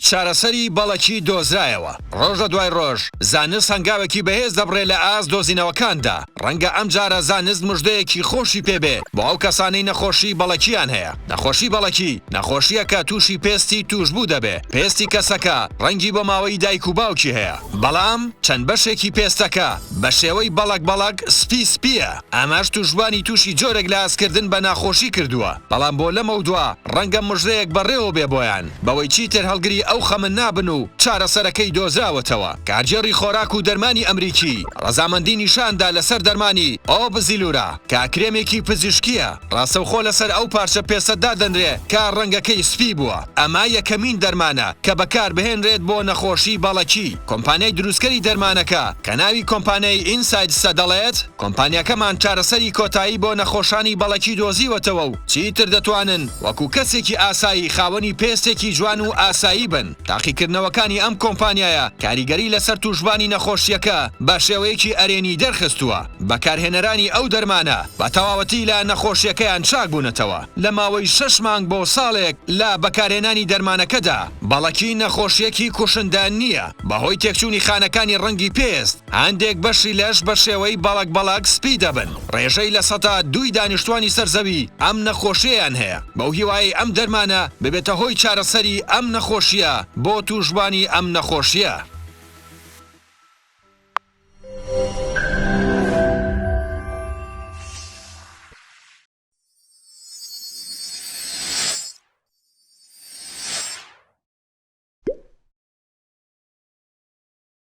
چارەسەری بەڵەکی دۆزرایەوە. ڕۆژە دوای ڕۆژ زانست هەنگاوێکی بەهێز دەبڕێت لە ئاست دۆزینەوەکاندا. ڕەنگە ئەم جارە زانست مژدەیەکی خۆشی پێبێ بۆ ئەو کەسانەی نەخۆشی بەڵەکیان هەیە. نەخۆشی بەڵەکی نەخۆشیە کە تووشی پێستی توشبوو دەبێ. پێستی کەسەکە ڕەنگی بۆ ماوەی دایک و باوکی هەیە، بەڵام چەند بەشێکی پێستەکە بە شێوەی بەڵک سپیە. ئەمەش توشبوانی تووشی جۆرێک لە ئاسکردن بە ناخۆشی کردووە. بەڵام بۆ لەمە دووە ڕەنگە مژدەیەک بەڕێوە بێ بۆیان بەوەی چیتر هەڵگری ئەو خەمن نابن و چارەسەرەکەی دۆزراوەتەوە. کارجێڕی خۆراک و دەرمانی ئەمریکی ڕەزامەندی نیشاندا لەسەر دەرمانی ئۆبزیلورا کە کرێمێکی پزیشکیە. ڕاستەوخۆ لەسەر ئەو پارچە پێسەدا دەنرێ کە ڕەنگەکەی سپی بووە. ئەمە یەکەمین دەرمانە کە بەکار بهێنرێت بۆ نەخۆشی بەڵەکی. کۆمپانیای دروستکەری دەرمانەکە کە ناوی کۆمپانیای ئینساید دەڵێت کۆمپانیەکەمان چارەسەری کۆتایی بۆ نەخۆشانی بەڵەکی دۆزیوەتەوە و چیتر دەتوانن وەکو کەسێکی ئاسایی خاوەنی پێستێکی جوان و ئاسایی بن. تاقیکردنەوەکانی ئەم کۆمپانیایە کاریگەری لەسەر توشبانی نەخۆشیەکە بە شێوەیەکی ئەرێنی دەرخستووە. بەکارهێنەرانی ئەو دەرمانە بە تەواوەتی لە نەخۆشیەکەیان چاک بوونەتەوە. لە ماوەی 6 مانگ بۆ ساڵێک لە بەکارهێنانی دەرمانەکەدا بەڵەکی نەخۆشیەکی کوشندان نییە. بەهۆی تێکچوونی خانەکانی ڕەنگی پێست هەندێک بەشی لەش بە شێوەی بەڵک سپی دەبن. ڕێژەی لە 200 دانیشتوانی سەرزەوی ئەم نەخۆشییان هەیە. بەو هیوای ئەم دەرمانە ببێتە هۆی چارەسەری ئەم نەخۆشیە بۆ توشبانی ئەم نەخۆشیە.